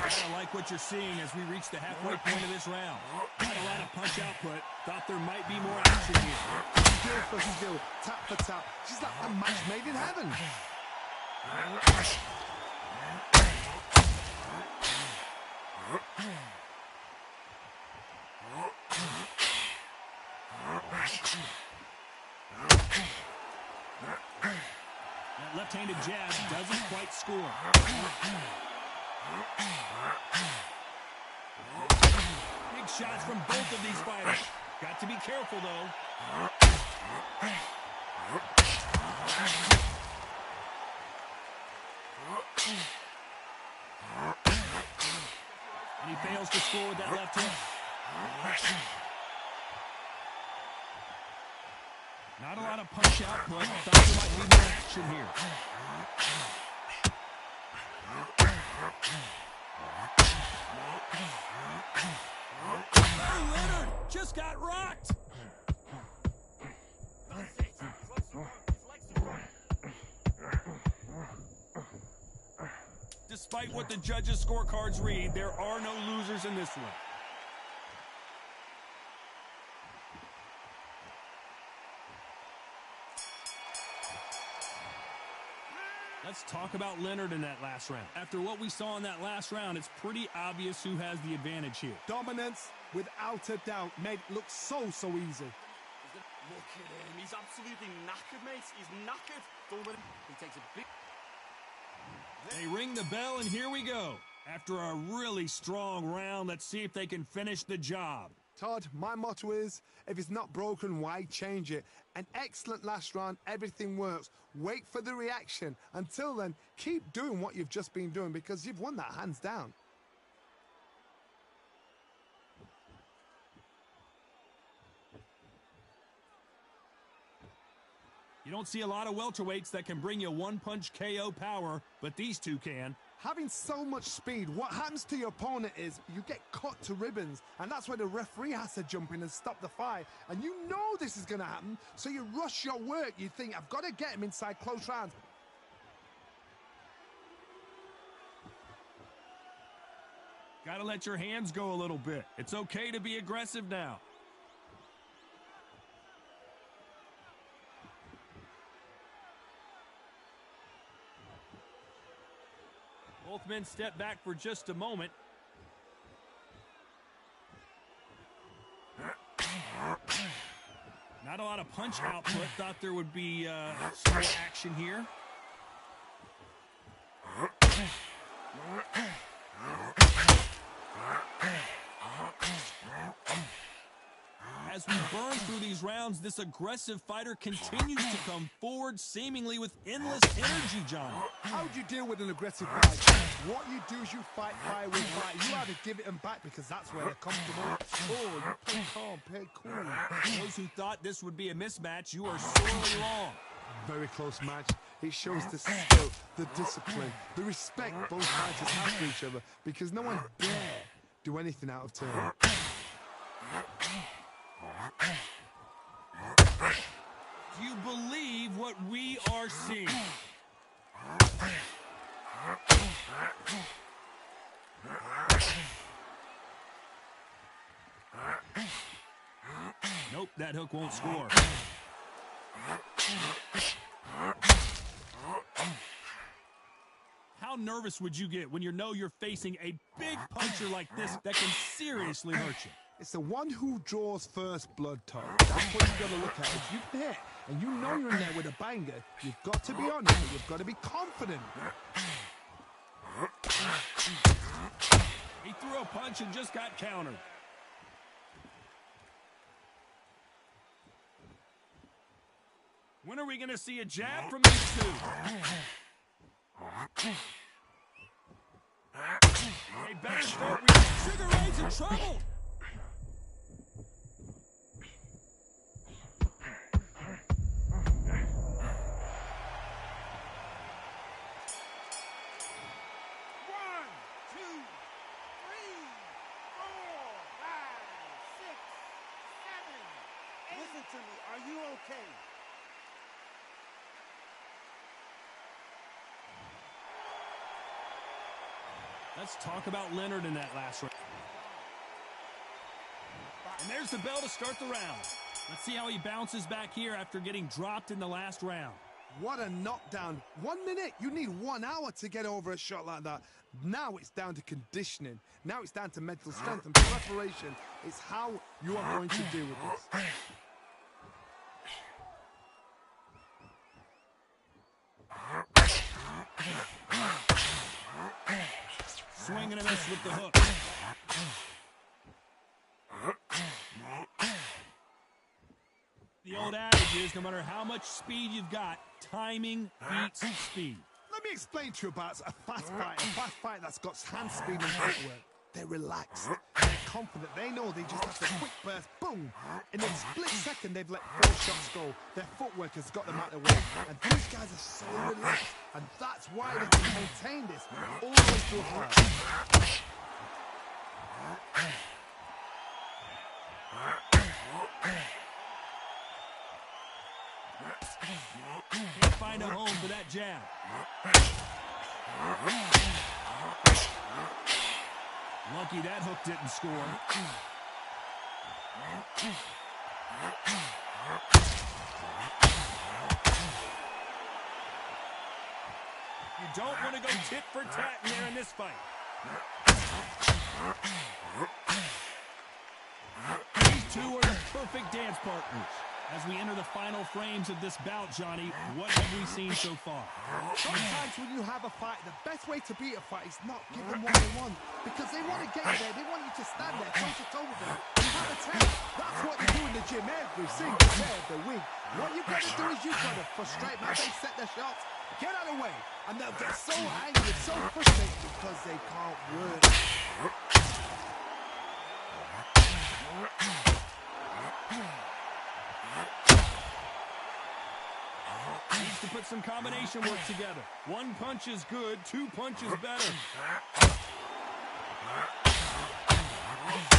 I like what you're seeing as we reach the halfway point of this round. Not a lot of punch output. Thought there might be more action here. Skill for skill, tap for tap. She's like a match made in heaven. That left-handed jab doesn't quite score. Big shots from both of these fighters. Got to be careful, though. And he fails to score with that left hook. Not a lot of punch output. Thought there might be more action here. Oh, Leonard just got rocked. Despite what the judges' scorecards read, there are no losers in this one. Let's talk about Leonard in that last round. After what we saw in that last round, it's pretty obvious who has the advantage here. Dominance, without a doubt, made it look so easy. Look at him. He's absolutely knackered, mate. He's knackered. Don't let him. He takes a big... They ring the bell, and here we go. After a really strong round, let's see if they can finish the job. Todd, my motto is, if it's not broken, why change it? An excellent last round, everything works. Wait for the reaction. Until then, keep doing what you've just been doing because you've won that hands down. You don't see a lot of welterweights that can bring you one-punch KO power, but these two can. Having so much speed, what happens to your opponent is you get cut to ribbons, and that's where the referee has to jump in and stop the fight. And you know this is going to happen, so you rush your work. You think, I've got to get him inside close rounds. Got to let your hands go a little bit. It's okay to be aggressive now. Both men step back for just a moment. Not a lot of punch output. Thought there would be some more action here. As we burn through these rounds, this aggressive fighter continues to come forward, seemingly with endless energy, John. How do you deal with an aggressive fight? What you do is you fight fire with fire. You either give it them back because that's where they're comfortable. Or you play calm, play cool. Those who thought this would be a mismatch, you are sorely wrong. Very close match. It shows the skill, the discipline, the respect both fighters have for each other because no one dare do anything out of turn. Do you believe what we are seeing? Nope, that hook won't score. How nervous would you get when you know you're facing a big puncher like this that can seriously hurt you? It's the one who draws first blood, Tom. That's what you've got to look at. If you hit and you know you're in there with a banger, you've got to be honest. You've got to be confident. He threw a punch and just got countered. When are we going to see a jab from these two? They better start with Sugar Ray's in trouble. Listen to me. Are you okay? Let's talk about Leonard in that last round. And there's the bell to start the round. Let's see how he bounces back here after getting dropped in the last round. What a knockdown. 1 minute, you need 1 hour to get over a shot like that. Now it's down to conditioning. Now it's down to mental strength and preparation. It's how you are going to deal with this. Swing and a miss with the hook. The old adage is no matter how much speed you've got, timing beats speed. Let me explain to you about a fast fight that's got hand speed and footwork. They're relaxed. They're confident. They know they just have to quick burst, boom. In a split second, they've let 4 shots go. Their footwork has got them out of the way. And these guys are so relaxed. And that's why they can maintain this all the way through a fight. Can't find a home for that jab. Lucky that hook didn't score. You don't want to go tit for tat in there in this fight. These two are the perfect dance partners. As we enter the final frames of this bout, Johnny, what have we seen so far? Sometimes when you have a fight, the best way to beat a fight is not give them what they want. Because they want to get you there. They want you to stand there, toe-to-toe with them. You have a test. That's what they do in the gym every single day of the week. What you've got to do is you've got to frustrate them. They set their shots, get out of the way. And they'll get so angry, so frustrated because they can't work. Needs to put some combination work together. 1 punch is good, 2 punches better.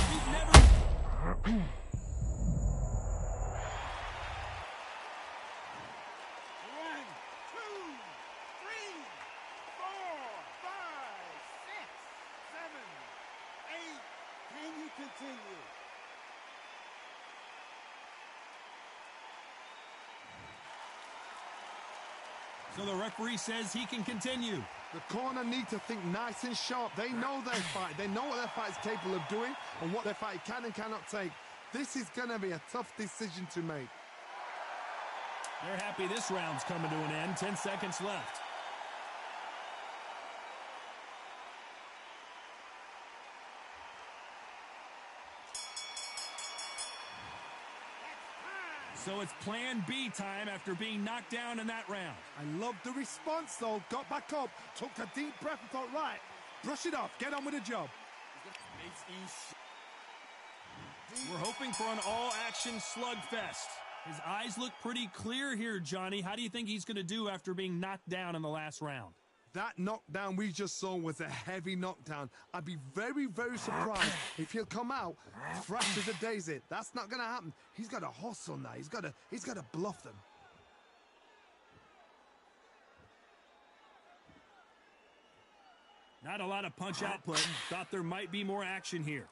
He's never... continue. So the referee says he can continue. The corner need to think nice and sharp. They know their fight. They know what their fight is capable of doing and what their fight can and cannot take. This is going to be a tough decision to make. They're happy this round's coming to an end. 10 seconds left. So it's plan B time after being knocked down in that round. I love the response, though. Got back up, took a deep breath and thought, right, brush it off, get on with the job. We're hoping for an all-action slugfest. His eyes look pretty clear here, Johnny. How do you think he's going to do after being knocked down in the last round? That knockdown we just saw was a heavy knockdown. I'd be very, very surprised if he'll come out fresh as a daisy. That's not going to happen. He's got to hustle now. He's got to bluff them. Not a lot of punch output. Thought there might be more action here.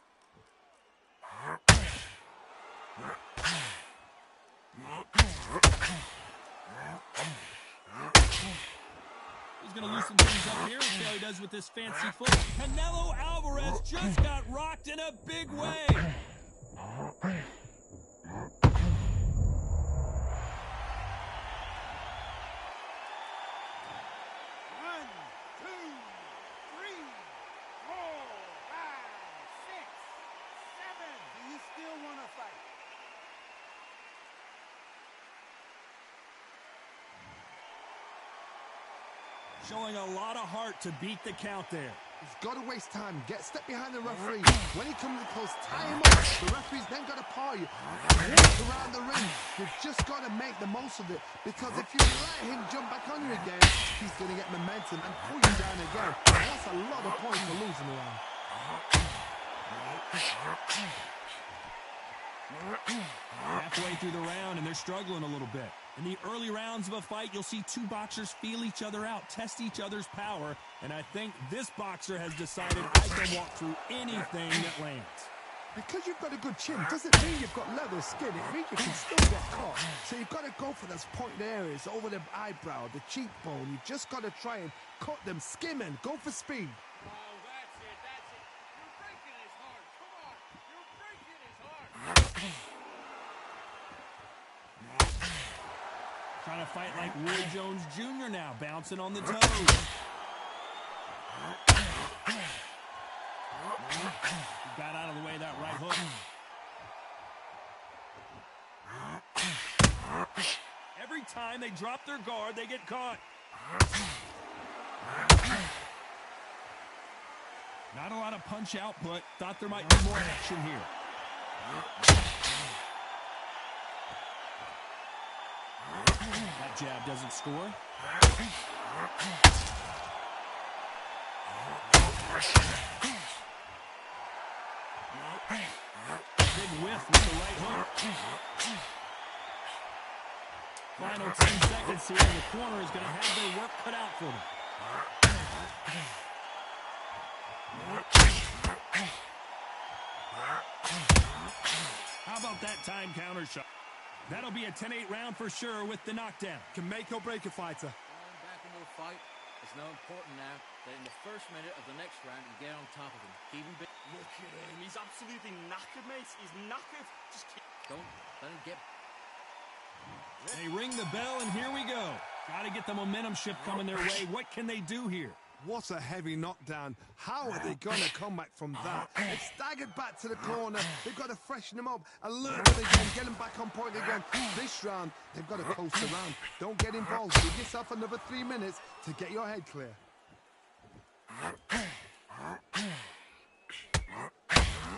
He's going to loosen things up here and see how he does with this fancy foot. Canelo Alvarez just got rocked in a big way. Showing a lot of heart to beat the count there. He's got to waste time. Step behind the referee. When he comes close, tie him up. The referee's then got to paw you. Walk around the ring. You've just got to make the most of it. Because if you let him jump back on you again, he's going to get momentum and pull you down again. That's a lot of points for losing around. Halfway through the round, and they're struggling a little bit. In the early rounds of a fight, you'll see two boxers feel each other out, test each other's power, and I think this boxer has decided I can walk through anything that lands. Because you've got a good chin doesn't mean you've got leather skin. It means you can still get caught. So you've got to go for those pointed areas over the eyebrow, the cheekbone. You've just got to try and cut them, skim and go for speed. Oh, that's it, that's it. You're breaking his heart. Come on. You're breaking his heart. Trying to fight like Roy Jones Jr. now, bouncing on the toes. He got out of the way of that right hook. Every time they drop their guard, they get caught. Not a lot of punch output. Thought there might be more action here. That jab doesn't score. Big whiff with the right hook. Final 10 seconds here, and the corner is going to have their work cut out for them. How about that time counter shot? That'll be a 10-8 round for sure with the knockdown. Can make or break a fighter. Going back into a fight, it's now important now that in the first minute of the next round, you get on top of him. Keep him big. Look at him. He's absolutely knackered, mate. He's knackered. Just keep... Don't let him get... They ring the bell, and here we go. Got to get the momentum shift coming their way. What can they do here? What a heavy knockdown. How are they going to come back from that? They've staggered back to the corner. They've got to freshen them up, alert them again, get them back on point again. This round, they've got to close the round. Don't get involved. Give yourself another 3 minutes to get your head clear.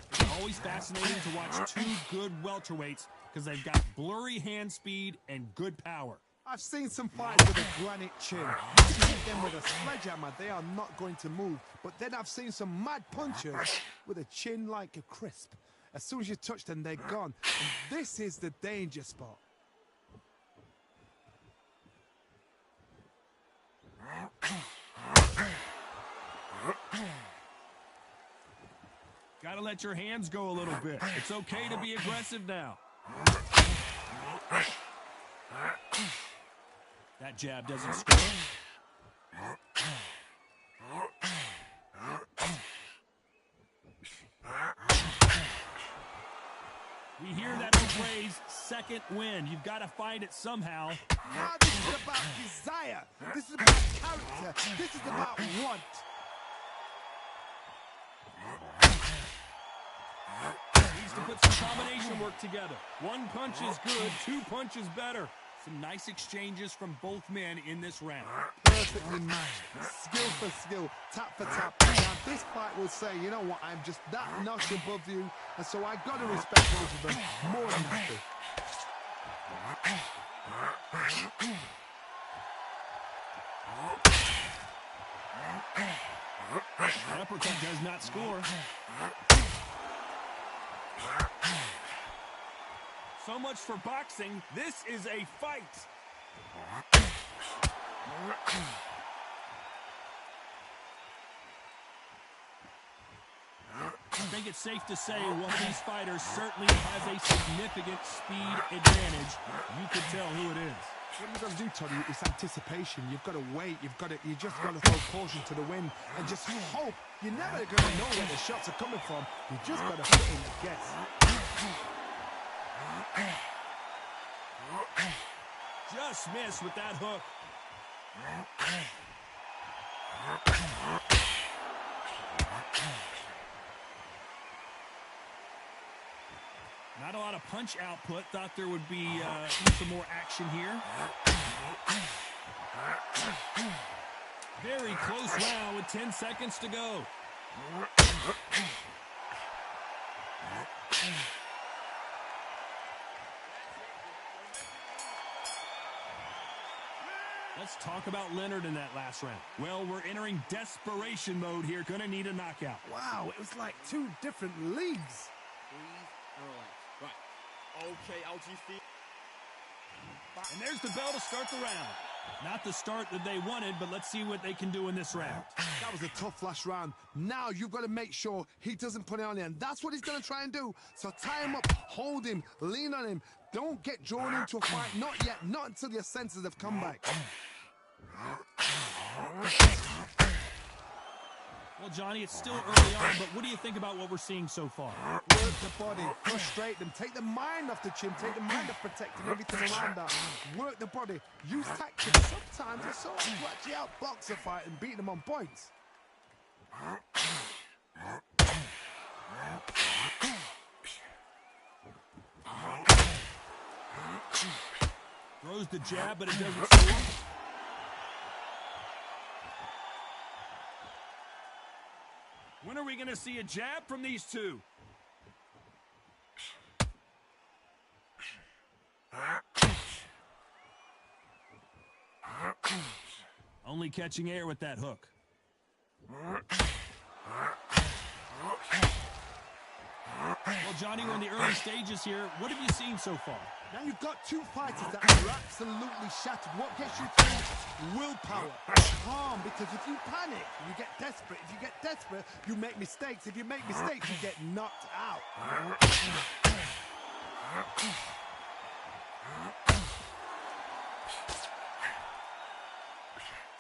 It's always fascinating to watch two good welterweights because they've got blurry hand speed and good power. I've seen some fights with a granite chin. You can hit them with a sledgehammer, they are not going to move. But then I've seen some mad punchers with a chin like a crisp. As soon as you touch them, they're gone. And this is the danger spot. Got Gotta let your hands go a little bit. It's okay to be aggressive now. That jab doesn't score. We hear that old phrase, second win. You've got to find it somehow. Now this is about desire. This is about character. This is about want. Needs to put some combination work together. One punch is good, two punches better. Some nice exchanges from both men in this round. Perfectly matched. Skill for skill, tap for tap. Now this fight will say, you know what, I'm just that notch above you, and so I got to respect both of them more than nothing. That uppercut does not score. So much for boxing. This is a fight. I think it's safe to say one of these fighters certainly has a significant speed advantage. You can tell who it is. What you've got to do, Tony, is anticipation. You've got to wait. You just got to throw caution to the wind and just hope. You're never going to know where the shots are coming from. You just got to put in a guess. Just missed with that hook. Not a lot of punch output. Thought there would be some more action here. Very close round with 10 seconds to go. Let's talk about Leonard in that last round. Well, we're entering desperation mode here. Gonna need a knockout. Wow, it was like two different leagues. Breathe and relax. Right. Okay, how do you feel? And there's the bell to start the round. Not the start that they wanted, but let's see what they can do in this round. That was a tough last round. Now you've got to make sure he doesn't put it on you, and that's what he's going to try and do. So tie him up, hold him, lean on him. Don't get drawn into a fight. Not yet. Not until your senses have come back. Well, Johnny, it's still early on, but what do you think about what we're seeing so far? Work the body, frustrate them, take the mind off the chin, take the mind off protecting everything around that. Work the body, use tactics. Sometimes it's so to actually outbox a fight and beat them on points. Throws the jab, but it doesn't score. When are we going to see a jab from these two? Only catching air with that hook. Well, Johnny, we're in the early stages here. What have you seen so far? Now you've got two fighters that are absolutely shattered. What gets you through? Willpower. Calm, because if you panic, you get desperate. If you get desperate, you make mistakes. If you make mistakes, you get knocked out.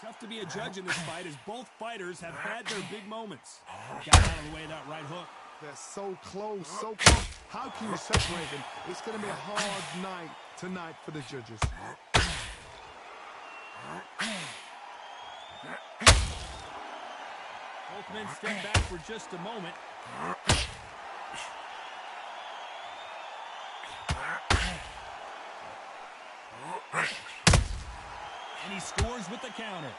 Tough to be a judge in this fight as both fighters have had their big moments. Got out of the way of that right hook. They're so close, so close. How can you separate them? It's going to be a hard night tonight for the judges. Both men step back for just a moment. And he scores with the counter.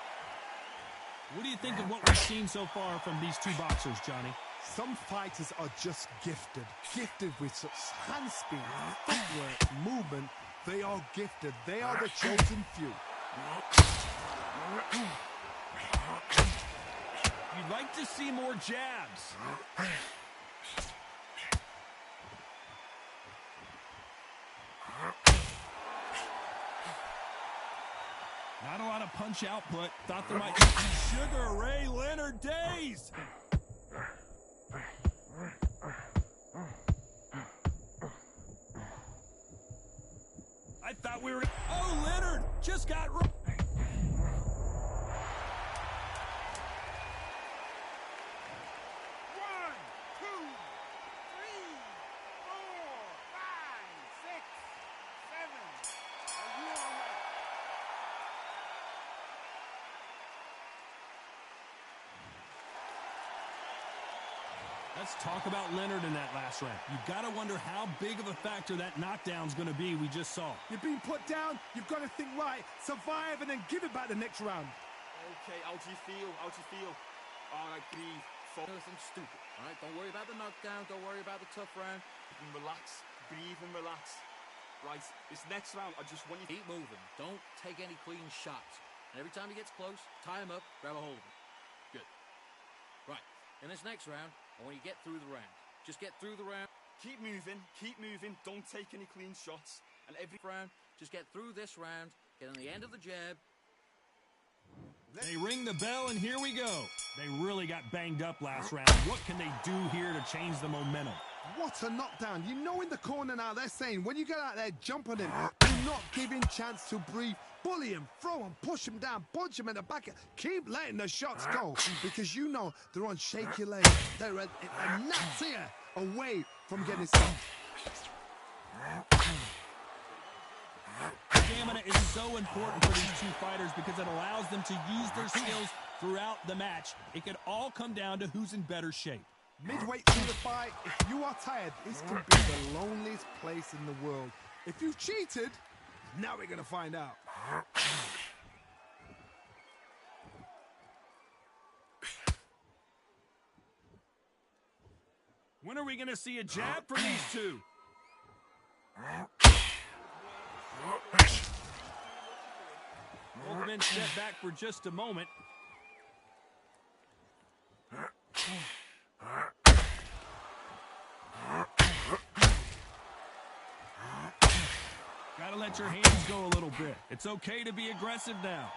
What do you think of what we've seen so far from these two boxers, Johnny? Some fighters are just gifted. Gifted with such hand speed, footwork, movement. They are gifted. They are the chosen few. You'd like to see more jabs. Not a lot of punch output. Thought there might be Sugar Ray Leonard days. we were... Oh, Leonard just got... One, two, three, 4, 5, 6, 7. Are you all right? Let's talk about Leonard in that last round. You've got to wonder how big of a factor that knockdown's going to be we just saw. You're being put down, you've got to think right, survive, and then give it back the next round. Okay, how do you feel? How do you feel? All right, breathe. Nothing stupid, all right? Don't worry about the knockdown. Don't worry about the tough round. And relax. Breathe and relax. Right, this next round, I just want you to... Keep moving. Don't take any clean shots. And every time he gets close, tie him up, grab a hold of him. Good. Right. In this next round, I want you to get through the round. Just get through the round. Keep moving. Don't take any clean shots. And every Round. Just get through this round. Get on the end of the jab. They ring the bell, and here we go. They really got banged up last round. What can they do here to change the momentum? What a knockdown. You know in the corner now, they're saying, when you get out there, jump on him. Do not give him chance to breathe. Bully him, throw him, push him down, punch him in the back. Keep letting the shots go, because you know they're on shaky legs. They're a gnat's ear away from getting stopped. Stamina is so important for these two fighters because it allows them to use their skills throughout the match. It could all come down to who's in better shape. Midway through the fight, if you are tired, this could be the loneliest place in the world. If you've cheated, now we're going to find out. When are we going to see a jab from these two? Both men step back for just a moment. Gotta let your hands go a little bit. It's okay to be aggressive now.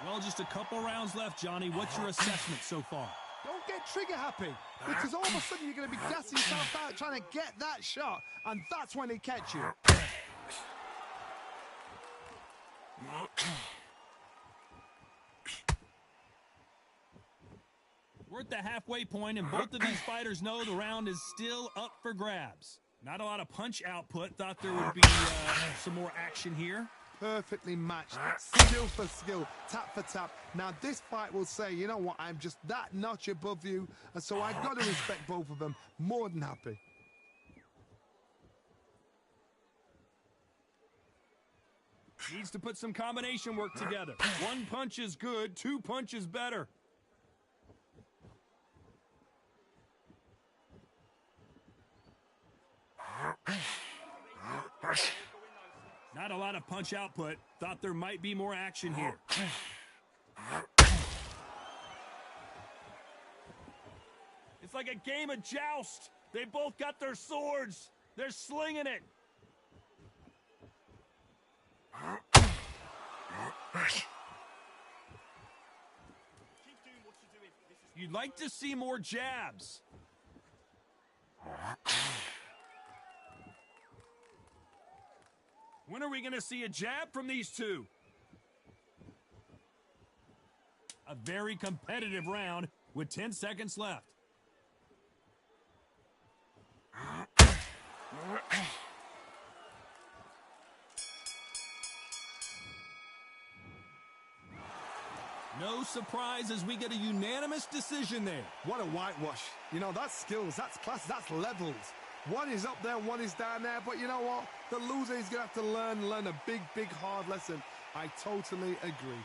Well, just a couple rounds left, Johnny. What's your assessment so far? Don't get trigger happy, because all of a sudden you're going to be gassing yourself out trying to get that shot, and that's when they catch you. We're at the halfway point, and both of these fighters know the round is still up for grabs. Not a lot of punch output. Thought there would be some more action here. Perfectly matched, skill for skill, tap for tap. Now this fight will say, you know what, I'm just that notch above you, and so I've got to respect both of them. More than happy. Needs to put some combination work together. One punch is good, two punches better. Not a lot of punch output. Thought there might be more action here. It's like a game of joust. They both got their swords. They're slinging it. You'd like to see more jabs. When are we going to see a jab from these two? A very competitive round with 10 seconds left. No surprise as we get a unanimous decision there. What a whitewash. You know, that's skills, that's class, that's levels. One is up there, one is down there, but you know what? The loser is going to have to learn a big, big, hard lesson. I totally agree.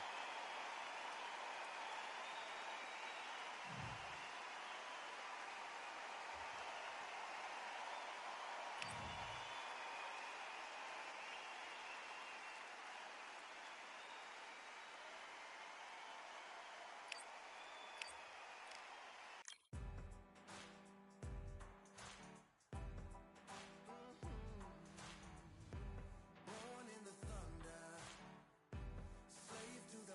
Born in the thunder, slave to the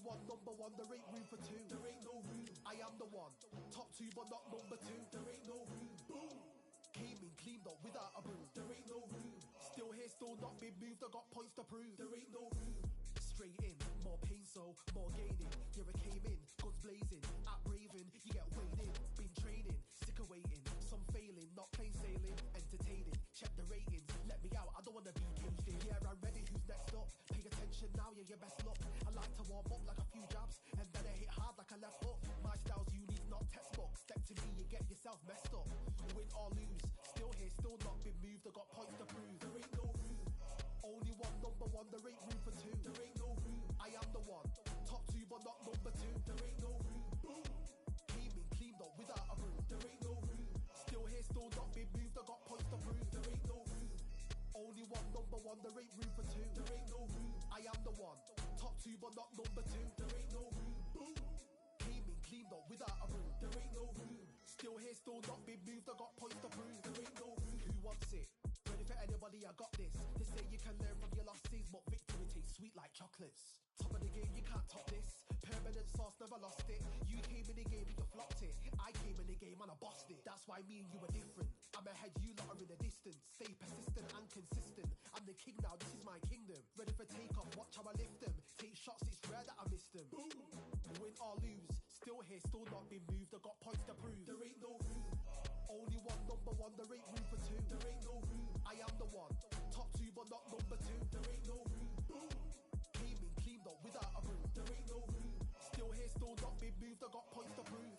one, number one, there ain't room for two. There ain't no room. I am the one. Top two, but not number two. There ain't no room. Boom. Came in, cleaned up without a broom. There ain't no room. Still here, still not been moved. I got points to prove. There ain't no room. Straight in, more pain, so more gaining. Yeah, I came in, guns blazing, at Raven, you get weighed in. Been training, sick of waiting, some failing, not plain sailing, entertaining. Check the ratings, let me out, I don't wanna be caged in. Yeah, I'm ready, who's next up? Pay attention now, yeah, your best luck. I like to warm up like a few jabs, and then I hit hard like a left hook. My style's unique, not textbook. Step to me, you get yourself messed up. Win or lose, still here, still not been moved. I got points to prove. There ain't no room. Only one, number one, there ain't room for two. There ain't no room. I am the one. Top two, but not number two. There ain't no room. Boom. Came in, cleaned up without a broom. There ain't no room. Still here, still not been moved. I got points to prove. There ain't no room. Only one, number one, there ain't room for two. There ain't no room. I am the one. Top two, but not number two. There ain't no room. Boom. Came in, cleaned up without a broom. There ain't no room. Still here, still not been moved. I got points to prove. There ain't no room. Who wants it? Ready for anybody, I got this. They say you can learn from your losses, but victory tastes sweet like chocolates. Top of the game, you can't top this. Permanent sauce, never lost it. You came in the game and you flopped it. I came in the game and I bossed it. That's why me and you are different. I'm ahead, you lot are in the distance. Stay persistent and consistent. I'm the king now, this is my kingdom. Ready for takeoff, watch how I lift them. Take shots, it's rare that I miss them. Boom. Win or lose, still here, still not been moved. I got points to prove. There ain't no room. Only one, number one, there ain't room for two. There ain't no room. I am the one. Top two, but not number two. There ain't no room. Boom. Came in, cleaned up without a broom. There ain't no room. Still here, still not been moved. I got points to prove.